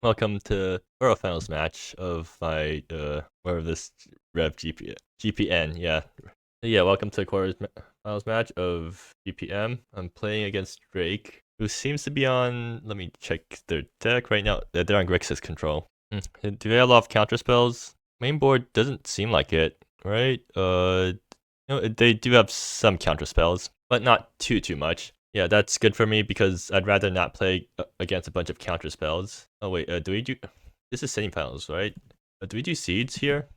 welcome to Quarterfinals match of my whatever this REV GPN. Yeah, welcome to Quarterfinals match of GPM. I'm playing against Drake, who seems to be on. Let me check their deck right now. They're on Grixis control. Do they have a lot of counter spells? Main board doesn't seem like it, right? They do have some counter spells, but not too much. Yeah, that's good for me because I'd rather not play against a bunch of counter spells. Oh wait, do we do? This is semifinals, right? Do we do seeds here?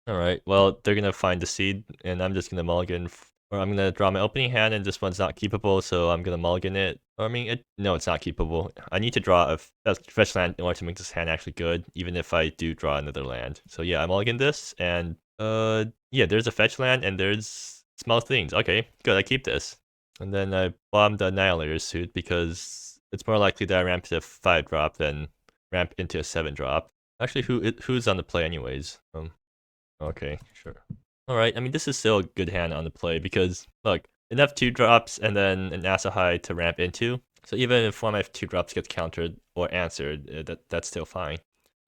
All right. Well, they're gonna find the seed, and I'm just gonna mulligan, or I'm gonna draw my opening hand, and this one's not keepable, so I'm gonna mulligan it. I mean, no, it's not keepable. I need to draw a fetch land in order to make this hand actually good, even if I do draw another land. So yeah, I mulligan this, and yeah, there's a fetch land, and there's small things. Okay, good. I keep this. And then I bomb the Annihilator suit because it's more likely that I ramp to a 5-drop than ramp into a 7-drop. Actually, who's on the play anyways? Okay, sure. Alright, I mean, this is still a good hand on the play because, look, enough 2-drops and then an Asahai to ramp into. So even if one of my 2-drops gets countered or answered, that's still fine.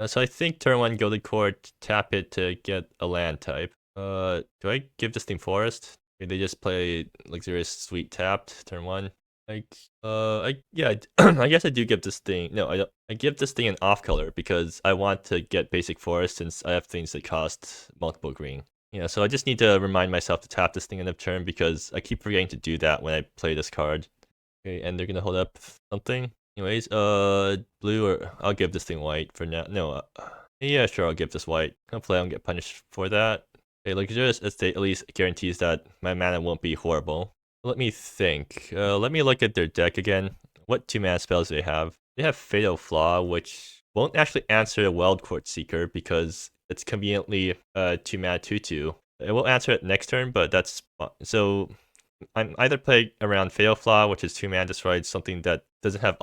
So I think turn 1 Gilded Court, tap it to get a land type. Do I give this thing Forest? They just play Luxurious Sweet tapped, turn 1. I guess I do give this thing. No, I don't. I give this thing an off color because I want to get basic forest since I have things that cost multiple green. Yeah, so I just need to remind myself to tap this thing end of turn because I keep forgetting to do that when I play this card. Okay, and they're gonna hold up something. Anyways, blue or I'll give this thing white for now. No, yeah, sure, I'll give this white. Hopefully I don't get punished for that. Okay, Luxurious Estate at least guarantees that my mana won't be horrible. Let me think. Let me look at their deck again. What 2-mana spells do they have? They have Fatal Flaw, which won't actually answer a Wild Court Seeker because it's conveniently 2-mana 2/2. It will answer it next turn, but that's so. I'm either playing around Fatal Flaw, which is 2-mana destroyed, something that doesn't have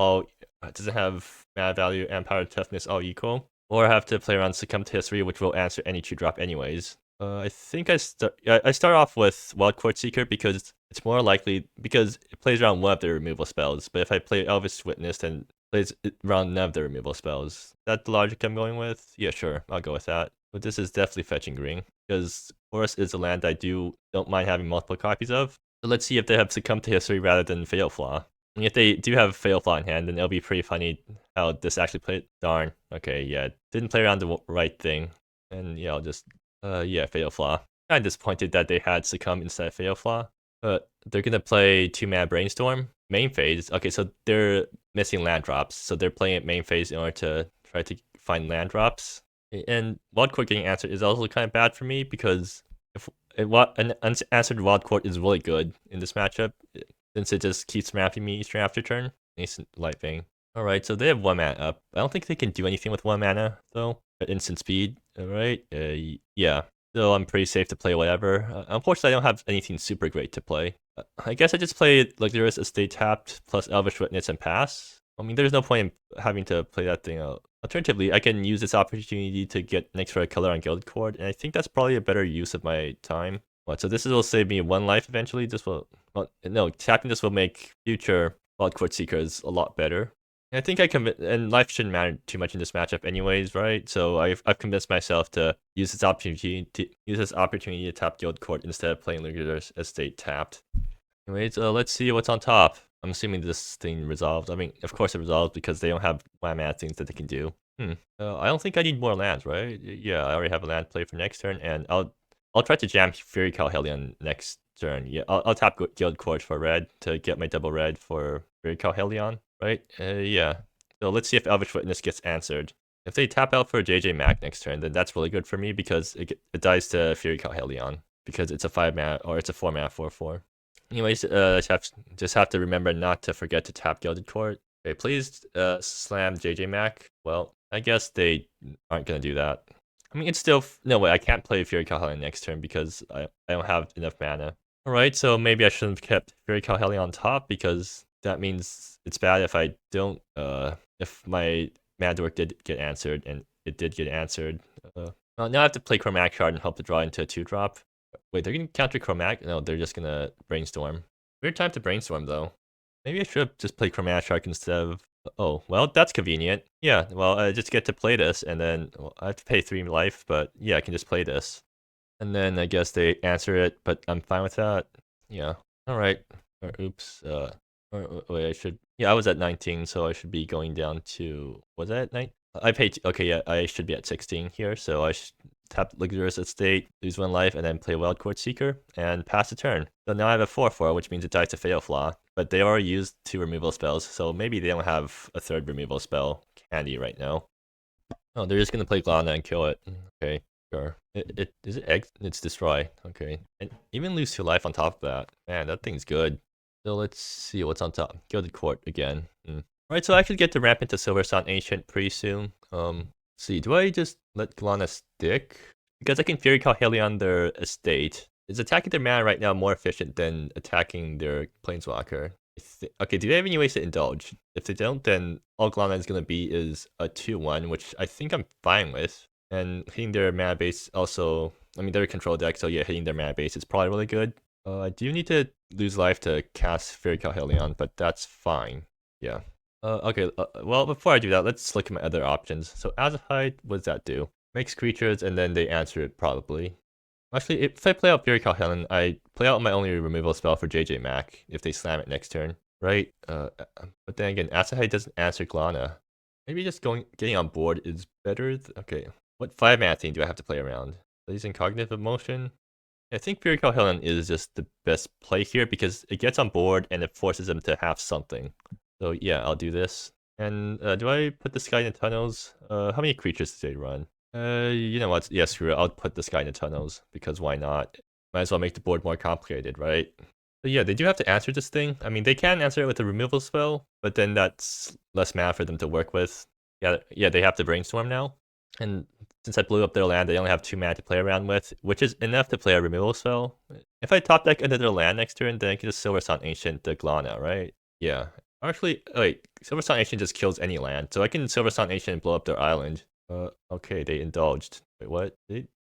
mana value and power toughness all equal, or I have to play around Succumb to History, which will answer any 2-drop anyways. I think I start off with Wild Court Seeker because it's more likely because it plays around one of the removal spells. But if I play Elvish Witness, then it plays around none of the removal spells. That's the logic I'm going with. Yeah, sure, I'll go with that. But this is definitely fetching green because Forest is a land I don't mind having multiple copies of. So let's see if they have Succumb to History rather than Fatal Flaw. And if they do have Fatal Flaw in hand, then it'll be pretty funny how this actually played. Darn. Okay, yeah, didn't play around the right thing. And yeah, I'll just yeah, Fatal Flaw. Kinda disappointed that they had Succumb instead of Fatal Flaw. But they're gonna play 2-mana Brainstorm. Main phase. Okay, so they're missing land drops. So they're playing it main phase in order to try to find land drops. And Wild Court getting answered is also kind of bad for me because if an unanswered Wild Court is really good in this matchup, since it just keeps ramping me each turn after turn. Nascent Light Vein. Alright, so they have 1 mana up. I don't think they can do anything with 1 mana, though. At instant speed, alright? Yeah. So I'm pretty safe to play whatever. Unfortunately, I don't have anything super great to play. I guess I just play Luxurious Estate tapped plus Elvish Witness and pass. I mean, there's no point in having to play that thing out. Alternatively, I can use this opportunity to get an extra color on Gilded Court, and I think that's probably a better use of my time. What? So this will save me 1 life eventually. This will, well, no, tapping this will make future Wild Court Seekers a lot better. I think I commit, and life shouldn't matter too much in this matchup, anyways, right? So I've convinced myself to use this opportunity to tap Gilded Court instead of playing Luxurious Estate tapped. Anyways, let's see what's on top. I'm assuming this thing resolved. I mean, of course it resolved because they don't have 1 mana things that they can do. I don't think I need more lands, right? Yeah, I already have a land play for next turn, and I'll try to jam Fury Calhellion next turn. Yeah, I'll tap Gilded Court for red to get my double red for Fury Calhellion. Right? Yeah. So let's see if Elvish Witness gets answered. If they tap out for JJ Mac next turn, then that's really good for me because it dies to Fury Calhellion because it's a 5-mana or it's a 4-mana 4/4. Anyways, just have to remember not to forget to tap Gilded Court. Okay, please slam JJ Mac. Well, I guess they aren't gonna do that. I mean, it's still no way. I can't play Fury Calhellion next turn because I don't have enough mana. All right, so maybe I shouldn't have kept Fury Calhellion on top because that means it's bad if I don't, if my Mad Dork did get answered, and it did get answered. Well, now I have to play Chromatic Shard and hope to draw into a 2-drop. Wait, they're gonna counter Chromatic? No, they're just gonna Brainstorm. Weird time to Brainstorm, though. Maybe I should have just played Chromatic Shard instead of Oh, well, that's convenient. Yeah, well, I just get to play this, and then well, I have to pay 3 life, but yeah, I can just play this. And then I guess they answer it, but I'm fine with that. Yeah. All right. Or oops. Wait, I should. Yeah, I was at 19, so I should be going down to. Was I at 9? I paid. Okay, yeah, I should be at 16 here, so I should tap Luxurious Estate, lose 1 life, and then play Wildcourt Seeker and pass the turn. So now I have a 4/4, which means it dies to Fatal Flaw. But they already used 2 removal spells, so maybe they don't have a 3rd removal spell handy right now. Oh, they're just gonna play Glana and kill it. Okay. Sure. It is it egg? It's destroy. Okay. And even lose 2 life on top of that. Man, that thing's good. So let's see what's on top. Gilded Court again. Alright, so I should get to ramp into Silver Sun Ancient pretty soon. Let's see, do I just let Glana stick? Because I can Fury Call Helion their estate. Is attacking their mana right now more efficient than attacking their Planeswalker? Okay, do they have any ways to indulge? If they don't, then all Glana is going to be is a 2/1, which I think I'm fine with. And hitting their mana base also, I mean, they're a control deck, so yeah, hitting their mana base is probably really good. I do need to lose life to cast Fairy Calhelion, but that's fine. Yeah. Okay, well, before I do that, let's look at my other options. So Azahide, what does that do? Makes creatures, and then they answer it probably. Actually, if I play out Fairy Calhelion, I play out my only removal spell for JJ Mac if they slam it next turn, right? But then again, Azahide doesn't answer Glana. Maybe just getting on board is better. Okay, what 5-mana thing do I have to play around? Using Cognitive Emotion? I think Fury Helen is just the best play here because it gets on board and it forces them to have something. So yeah, I'll do this. And do I put this guy in the tunnels? How many creatures do they run? You know what? Yeah, screw it. I'll put this guy in the tunnels because why not? Might as well make the board more complicated, right? But yeah, they do have to answer this thing. I mean, they can answer it with a removal spell, but then that's less mana for them to work with. Yeah, they have to brainstorm now. And since I blew up their land, they only have 2 mana to play around with, which is enough to play a removal spell. If I top deck another land next turn, then I can just Silver Sun Ancient the Glana, right? Yeah. Actually, wait, Silver Sun Ancient just kills any land, so I can Silver Sun Ancient and blow up their island. Okay, they indulged. Wait, what?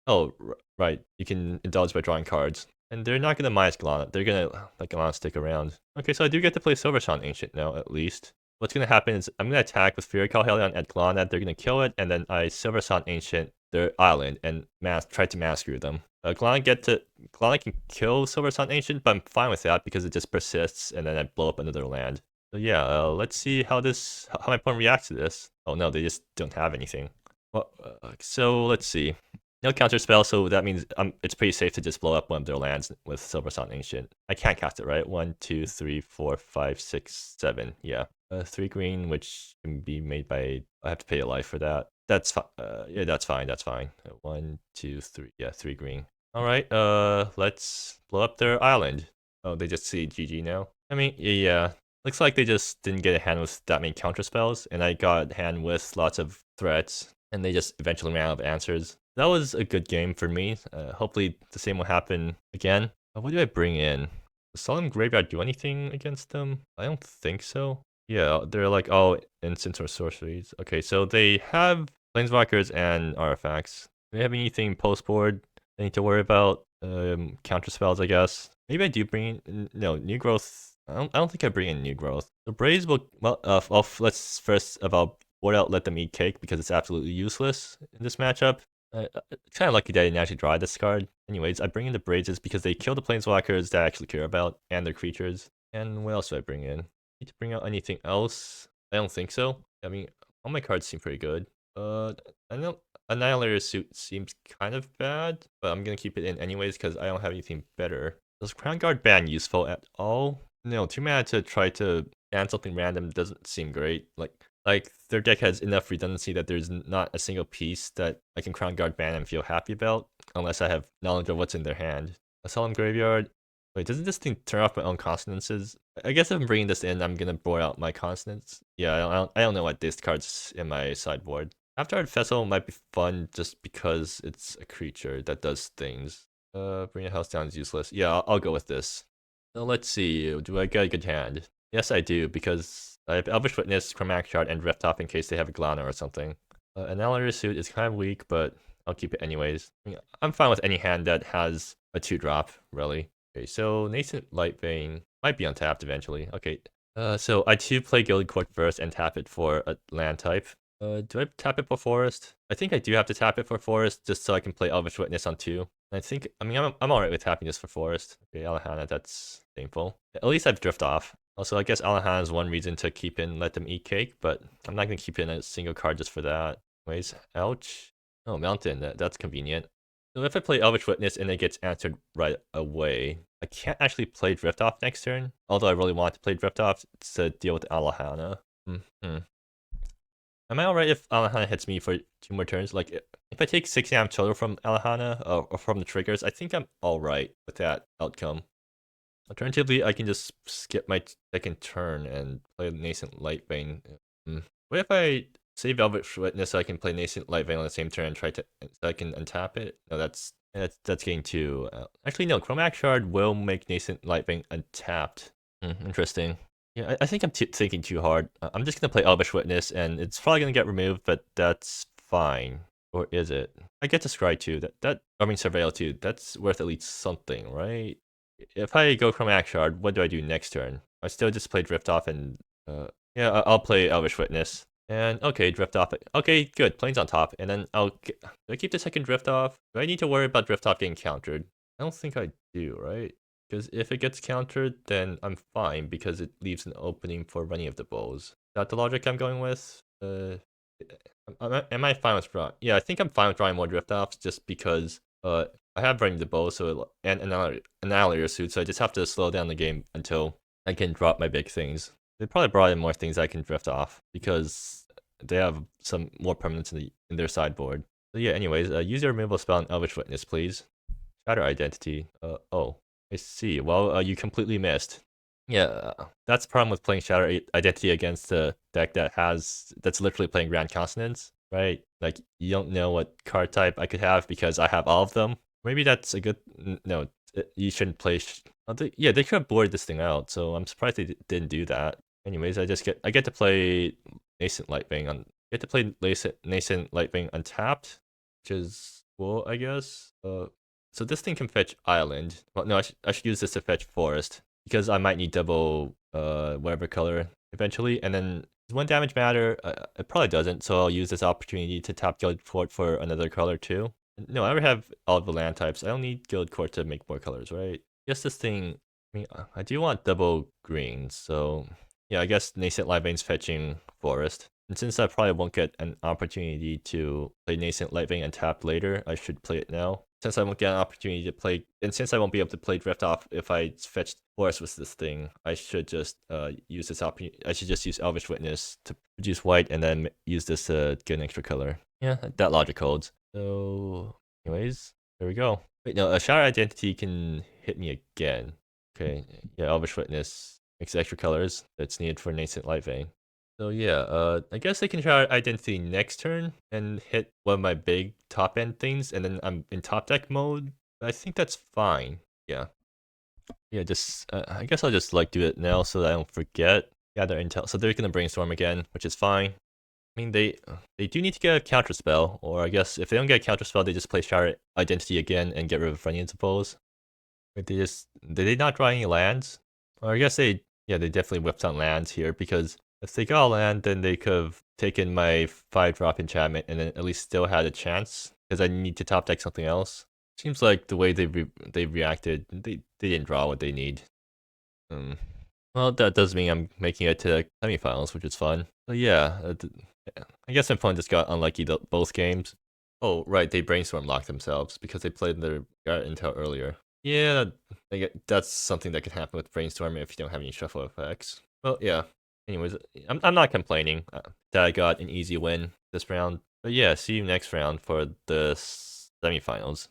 Oh, right. You can indulge by drawing cards. And they're not gonna minus Glana. They're gonna let Glana stick around. Okay, so I do get to play Silver Sun Ancient now, at least. What's gonna happen is I'm gonna attack with Fury Call Helion at Glana. They're gonna kill it, and then I Silver Sun Ancient their island and try to massacre them. Glana can kill Silver Sun Ancient, but I'm fine with that because it just persists, and then I blow up another land. So yeah, let's see how my opponent reacts to this. Oh no, they just don't have anything. Well, so let's see. No counter spell, so that means it's pretty safe to just blow up one of their lands with Silver Sun Ancient. I can't cast it, right? 1, 2, 3, 4, 5, 6, 7. Yeah. 3 green, which can be made by. I have to pay a life for that. That's fine. Yeah, that's fine. That's fine. 1, 2, 3. Yeah, 3 green. All right. Let's blow up their island. Oh, they just see GG now. I mean, yeah. Looks like they just didn't get a hand with that many counter spells, and I got a hand with lots of threats, and they just eventually ran out of answers. That was a good game for me. Hopefully the same will happen again. What do I bring in? Does Solemn Graveyard do anything against them? I don't think so. Yeah, they're like all instants or sorceries. Okay, so they have Planeswalkers and artifacts. Do they have anything post-board they need to worry about? Counter spells, I guess. Maybe I do bring in, no, New Growth. I don't think I bring in New Growth. The Braves will, well, let's first about board out Let Them Eat Cake because it's absolutely useless in this matchup. It's kind of lucky that I didn't actually draw this card. Anyways, I bring in the Braves because they kill the Planeswalkers that I actually care about and their creatures. And what else do I bring in? Need to bring out anything else? I don't think so. I mean, all my cards seem pretty good. I know Annihilator Suit seems kind of bad, but I'm gonna keep it in anyways because I don't have anything better. Does Crown Guard ban useful at all? No, 2 mana to try to ban something random doesn't seem great. Like their deck has enough redundancy that there's not a single piece that I can Crown Guard ban and feel happy about, unless I have knowledge of what's in their hand. A Solemn Graveyard. Wait, doesn't this thing turn off my own consonances? I guess if I'm bringing this in, I'm gonna board out my consonants. Yeah, I don't know what this card's in my sideboard. After Festival might be fun just because it's a creature that does things. Bring a house down is useless. Yeah, I'll go with this. So let's see, do I get a good hand? Yes, I do, because I have Elvish Witness, Chromatic Shard, and Rift Off in case they have a Glana or something. Annihilator Suit is kind of weak, but I'll keep it anyways. I mean, I'm fine with any hand that has a 2-drop, really. Okay, so Nascent Light Vein might be untapped eventually. Okay, So I too play Gilded Court first and tap it for a land type. Do I tap it for forest? I think I do have to tap it for forest just so I can play Elvish Witness on 2. I mean, I'm alright with tapping this for forest. Okay, Alahana, that's painful. At least I've drift off. Also, I guess Alahana is one reason to keep in Let Them Eat Cake, but I'm not gonna keep in a single card just for that. Anyways, ouch. Oh, Mountain, that's convenient. So if I play Elvish Witness and it gets answered right away, I can't actually play Drift Off next turn. Although I really want to play Drift Off to deal with Alahana. Am I alright if Alahana hits me for 2 more turns? Like, if I take 6 AM total from Alahana or from the triggers, I think I'm alright with that outcome. Alternatively, I can just skip my second turn and play Nascent Lightbane. What if I save Elvish Witness so I can play Nascent Lightbane on the same turn and try to so I can untap it? No, that's getting too. Actually, no. Chromatic Shard will make Nascent Lightbane untapped. Interesting. Yeah, I think I'm thinking too hard. I'm just gonna play Elvish Witness, and it's probably gonna get removed, but that's fine. Or is it? I get to Scry too. I mean Surveil too. That's worth at least something, right? If I go Chromatic Shard, what do I do next turn? I still just play Drift Off and yeah, I'll play Elvish Witness. And okay, Drift Off. Okay, good. Plane's on top, and then do I keep the second Drift Off? Do I need to worry about Drift Off getting countered? I don't think I do, right? Because if it gets countered, then I'm fine because it leaves an opening for running of the bows. Is that the logic I'm going with? Am I fine with drawing? Yeah, I think I'm fine with drawing more drift offs just because I have running the bow and annihilator suit, so I just have to slow down the game until I can drop my big things. They probably brought in more things I can drift off because they have some more permanents in their sideboard. So yeah, anyways, use your removal spell on Elvish Witness, please. Shatter Identity. Oh. I see. Well, you completely missed. Yeah, that's the problem with playing Shatter Identity against a deck that's literally playing Grand Consonance, right? Like, you don't know what card type I could have because I have all of them. Maybe that's a good... No, you shouldn't play... yeah, they could have boarded this thing out, so I'm surprised they didn't do that. Anyways, I get to play Nascent Lightbane on... Get to play Nascent Lightbane untapped, which is cool, I guess. So this thing can fetch Island. Well, no, I should use this to fetch Forest because I might need double whatever color eventually. And then does 1 damage matter? It probably doesn't. So I'll use this opportunity to tap Gilded Court for another color too. No, I already have all the land types. I don't need Gilded Court to make more colors, right? Guess this thing. I mean, I do want double greens. So yeah, I guess Nascent Lightbane's fetching Forest. And since I probably won't get an opportunity to play Nascent Lightbane and tap later, I should play it now. Since I won't get an opportunity to play, and since I won't be able to play Drift Off if I fetch Forest with this thing, I should just use this opportunity. I should just use Elvish Witness to produce white and then use this to get an extra color. Yeah, that logic holds. So, anyways, there we go. Wait, no, a Shatter Identity can hit me again. Okay, yeah, Elvish Witness makes extra colors that's needed for Nascent Lightbane. So yeah, I guess I can try Identity next turn and hit one of my big top end things, and then I'm in top deck mode. I think that's fine. Yeah. Yeah, just I guess I'll just like do it now so that I don't forget. Gather intel. So they're gonna brainstorm again, which is fine. I mean they do need to get a counter spell, or I guess if they don't get a counter spell, they just play Shatter Identity again and get rid of Frenian Suppose. But did they not draw any lands? Or I guess they definitely whipped on lands here because if they got a land, then they could have taken my 5-drop enchantment and then at least still had a chance because I need to top deck something else. Seems like the way they reacted, they didn't draw what they need. Well, that does mean I'm making it to semifinals, which is fun. So yeah, I guess my opponent just got unlucky both games. Oh, right, they brainstorm locked themselves because they played their guard intel earlier. Yeah, that's something that can happen with brainstorming if you don't have any shuffle effects. Well, yeah. Anyways, I'm not complaining that I got an easy win this round. But yeah, see you next round for the semifinals.